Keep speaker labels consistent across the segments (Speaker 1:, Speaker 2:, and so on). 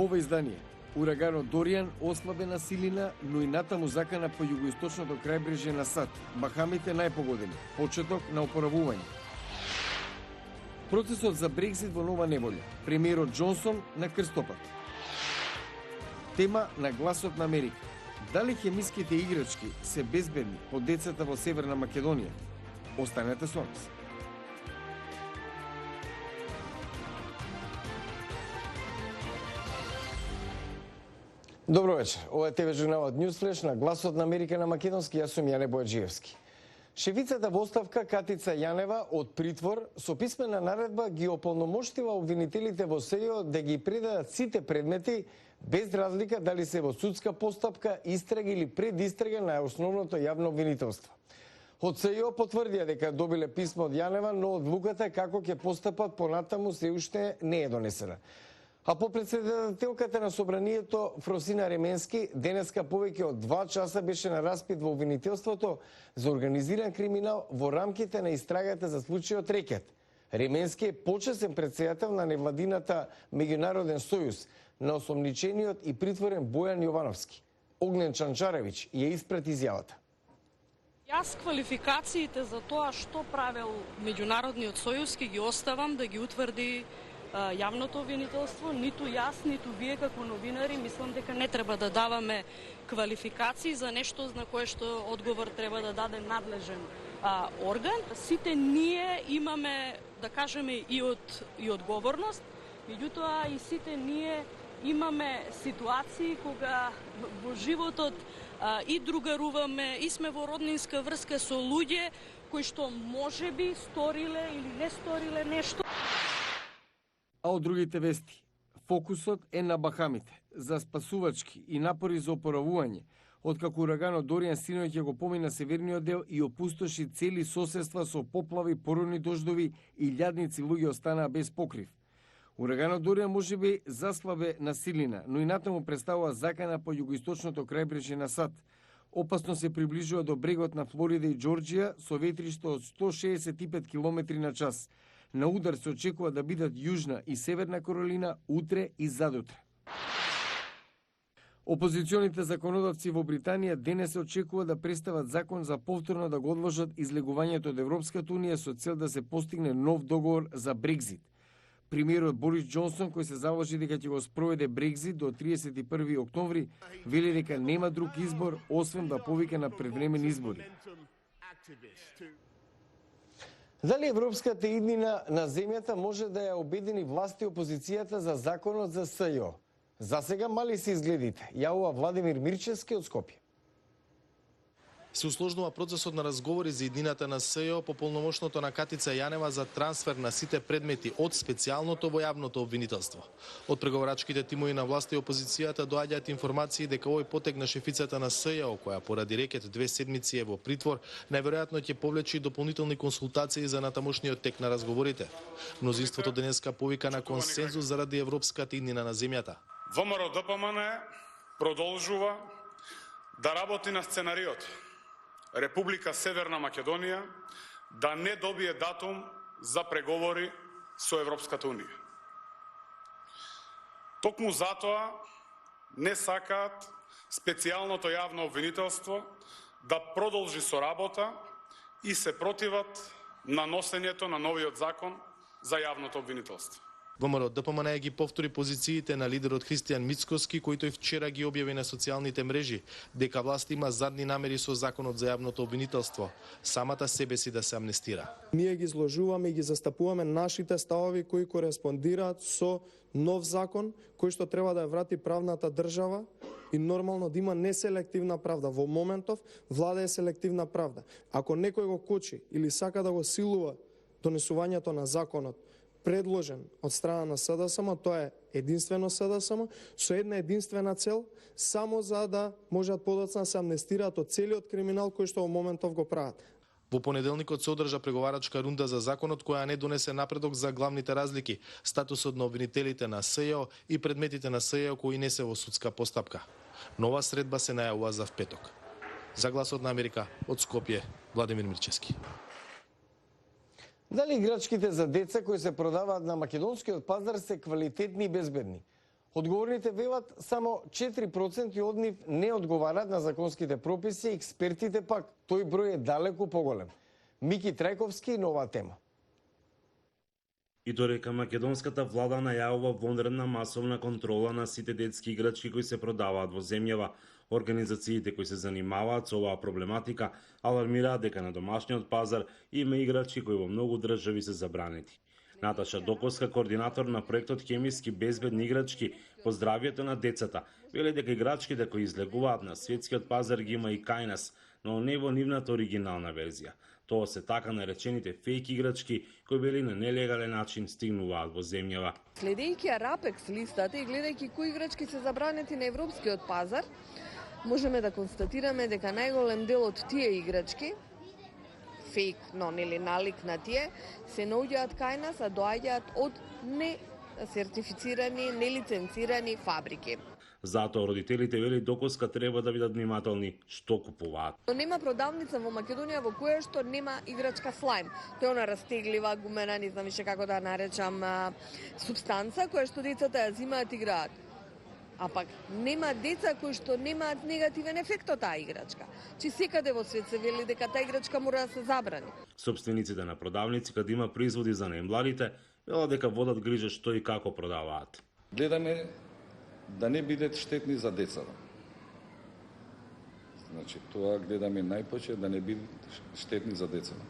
Speaker 1: Во ова издание, ураганот Доријан ослабена силина, но и натаму закана по југоисточното крајбрежје на САД, Бахамите најпогодени, почеток на опоравување. Процесот за Брекзит во нова неволја, премиерот Џонсон на крстопат. Тема на гласот на Америка. Дали хемиските играчки се безбедни по децата во Северна Македонија? Останете со нас. Добро вечер. Ова е ТВ журналот Ньюсфлеш на гласот на Америка на македонски. Јас сум Јане Бојаджиевски. Шефицата во оставка Катица Јанева од притвор со писмена наредба ги ополномоштила обвинителите во СЈО да ги предадат сите предмети без разлика дали се во судска постапка, истрага или предистрага на основното јавно обвинителство. Од СЈО потврдија дека добиле писмо од Јанева, но одлуката како ќе постапат понатаму се уште не е донесена. А по председателката на собранието Фросина Ременски денеска повеќе од 2 часа беше на распит во обвинителството за организиран криминал во рамките на истрагата за случајот Рекет. Ременски е почесен председател на невладината Меѓународен сојуз на осомничениот и притворен Бојан Јовановски. Огнен Чанчаревиќ ја испрати изјавата.
Speaker 2: Јас квалификациите за тоа што правел Меѓународниот сојуз ги оставам да ги утврди јавното обвинителство. Ниту јас, ниту вие како новинари мислам дека не треба да даваме квалификации за нешто на кое што одговор треба да даде надлежен орган. Сите ние имаме, да кажеме, и одговорност, меѓутоа и сите ние имаме ситуации кога во животот и другаруваме, и сме во роднинска врска со луѓе кои што можеби сториле или не сториле нешто.
Speaker 1: А од другите вести, фокусот е на Бахамите, за спасувачки и напори за опоравување, откако ураганот Доријан синоќ го помина северниот дел и опустоши цели соседства со поплави, породни дождови и илјадници луѓе останаа без покрив. Ураганот Доријан можеби заслабе на силина, но и натаму представува закана по југоисточното крајбрежје на САД. Опасно се приближува до брегот на Флорида и Џорџија со ветришта од 165 км на час. На удар се очекува да бидат Јужна и Северна Каролина утре и задутре. Опозиционите законодавци во Британија денес се очекува да представат закон за повторно да го одложат излегувањето од Европската унија со цел да се постигне нов договор за Брекзит. Премиерот Борис Џонсон, кој се заложи дека ќе го спроведе Брекзит до 31 октомври, вели дека нема друг избор освен да повика на предвремени избори. Дали европската иднина на земјата може да ја обедини власти опозицијата за законот за СЈО? Засега мали се изгледите. Јавува Владимир Мирчевски од Скопје.
Speaker 3: Се усложнува процесот на разговори за иднината на СЈО по полномошното на Катица Јанева за трансфер на сите предмети од специјалното во јавното обвинителство. Од преговарачките тимови на власта и опозицијата доаѓаат информации дека овој потег на шефицата на СЈО, која поради рекет 2 седмици е во притвор, најверојатно ќе повлече дополнителни консултации за натамошниот тек на разговорите. Мнозинството денеска повика на консензус заради европската иднина на земјата.
Speaker 4: ВМРО-ДПМН продолжува да работи на сценариот Република Северна Македонија да не добие датум за преговори со Европската унија. Токму затоа не сакаат специјалното јавно обвинителство да продолжи со работа и се противат на носењето на новиот закон за јавното обвинителство.
Speaker 3: ВМРО-ДПМН ги повтори позициите на лидерот Христијан Мицкоски, кој тој вчера ги објави на социјалните мрежи, дека власт има задни намери со законот за јавното обвинителство, самата себе си да се амнестира.
Speaker 5: Ние ги изложуваме и ги застапуваме нашите ставови кои кореспондираат со нов закон кој што треба да ја врати правната држава и нормално да има неселективна правда. Во моментов владее селективна правда. Ако некој го кочи или сака да го силува донесувањето на законот предложен од страна на СДСМ, тоа е единствено СДСМ, со една единствена цел, само за да можат подоцна да се амнестираат од целиот криминал кој што во моментов го прават.
Speaker 3: Во понеделникот се одржа преговарачка рунда за законот која не донесе напредок за главните разлики, статусот на обвинителите на СЈО и предметите на СЈО кои не се во судска постапка. Нова средба се најавува за впеток. За гласот на Америка, од Скопје, Владимир Мирчевски.
Speaker 1: Дали играчките за деца кои се продаваат на македонскиот пазар се квалитетни и безбедни? Одговорните велат само 4% од нив не одговараат на законските прописи, експертите пак тој број е далеку поголем. Мики Трајковски на оваа тема.
Speaker 6: И додека македонската влада најавува вонредна масовна контрола на сите детски играчки кои се продаваат во земјава, организациите кои се занимаваат со оваа проблематика алармираат дека на домашниот пазар има играчки кои во многу држави се забранети. Наташа Доковска, координатор на проектот Хемиски безбедни играчки по здравието на децата, вели дека играчките кои излегуваат на светскиот пазар ги има и кај нас, но не во нивната оригинална верзија. Тоа се така наречените фейк играчки кои вели на нелегален начин стигнуваат во земјава.
Speaker 7: Следејќи Рапекс листата и гледајќи кои играчки се забранети на европскиот пазар, можеме да констатираме дека најголем дел од тие играчки, фейк, но нели налик на тие, се наоѓаат кај нас, а доаѓаат од не сертифицирани, нелиценцирани фабрики.
Speaker 6: Затоа родителите, вели Доковска, треба да бидат внимателни што купуваат.
Speaker 7: Но нема продавница во Македонија во која што нема играчка слајм. Тоа е она растеглива, гумена, не знам више како да наречам, субстанца која што децата ја зимаат и играат. А пак нема деца кои што немаат негативен ефект од таа играчка. Чи секаде во свет се вели дека таа играчка мора да се забрани.
Speaker 6: Собствениците на продавници каде има производи за најмладите, велат дека водат грижа што и како продаваат.
Speaker 8: Гледаме да не бидат штетни за децата. Значи, тоа гледаме најпоче да не бидат штетни за децата.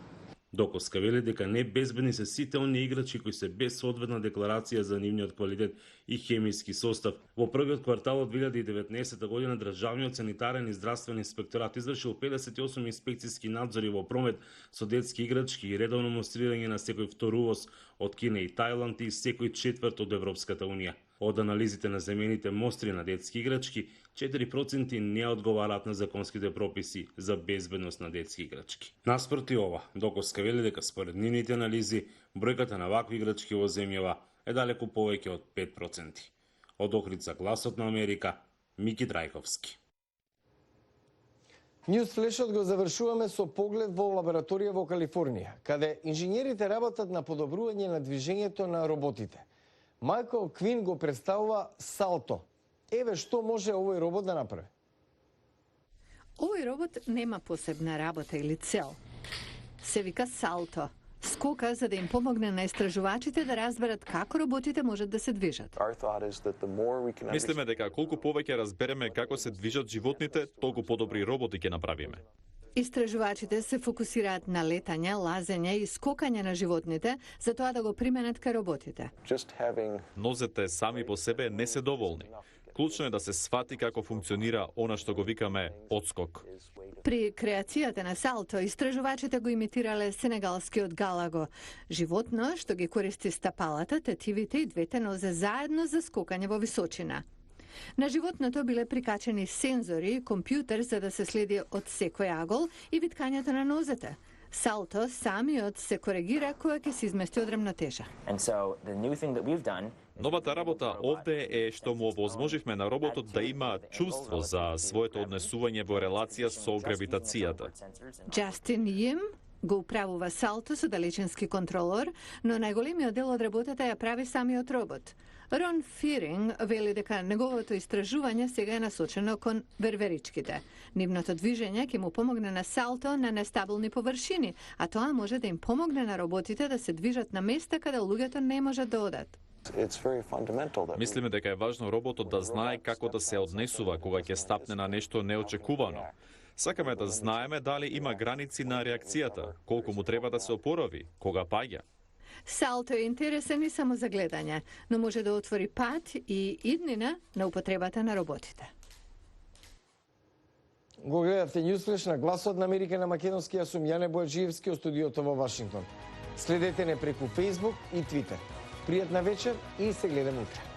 Speaker 6: Доковска вели дека не безбедни се сите оние играчи кои се без соодветна декларација за нивниот квалитет и хемиски состав. Во првиот квартал од 2019 година Државниот санитарен и здравствен инспекторат извршил 58 инспекцијски надзори во промет со детски играчки и редовно монстрирање на секој втор увоз од Кина и Тајланд и секој четврт од Европската унија. Од анализите на земените мостри на детски играчки, 4% не одговараат на законските прописи за безбедност на детски играчки. Наспроти ова, Доковска вели дека според нивните анализи, бројката на вакви играчки во земјава е далеку повеќе од 5%. Од Охрид за Гласот на Америка, Мики Трајковски.
Speaker 1: Ньюс флешот го завршуваме со поглед во лабораторија во Калифорнија, каде инженерите работат на подобрување на движењето на роботите. Майкл Квин го представува Салто. Еве што може овој робот да направи.
Speaker 9: Овој робот нема посебна работа или цел. Се вика Салто. Скока за да им помогне на истражувачите да разберат како роботите можат да се движат.
Speaker 10: Мислиме дека колку повеќе разбереме како се движат животните, толку подобри роботи ќе направиме.
Speaker 9: Истражувачите се фокусираат на летање, лазење и скокање на животните, за тоа да го применат кај роботите.
Speaker 10: Нозете сами по себе не се доволни. Клучно е да се свати како функционира она што го викаме одскок.
Speaker 9: При креацијата на Салто, истражувачите го имитирале сенегалскиот галаго, животно што ги користи стапалата, тетивите и двете нозе заедно за скокање во височина. На животното биле прикачени сензори и компјутер за да се следи од секој агол и виткањето на нозете. Салто самиот се коригира кога ќе се измести од рамнотежа.
Speaker 10: Новата работа овде е што му овозможивме на роботот да има чувство за своето однесување во релација со гравитацијата.
Speaker 9: Джастин Јим го управува Салто со далечински контролор, но најголемиот дел од работата ја прави самиот робот. Рон Фиринг вели дека неговото истражување сега е насочено кон верверичките. Нивното движење ќе му помогне на Салто на нестабилни површини, а тоа може да им помогне на роботите да се движат на места каде луѓето не можат да одат.
Speaker 10: Мислиме дека е важно роботот да знае како да се однесува кога ќе стапне на нешто неочекувано. Сакаме да знаеме дали има граници на реакцијата, колку му треба да се опорави, кога паѓа.
Speaker 9: Салто е интересен и само за гледање, но може да отвори пат и иднина на употребата на роботите.
Speaker 1: Го гледавте Ньюсфлеш на Гласот на Америка на македонски. Јас сум Јане Бојаджиевски од студиото во Вашингтон. Следете не преку Facebook и Twitter. Пријатна вечер и се гледаме утре.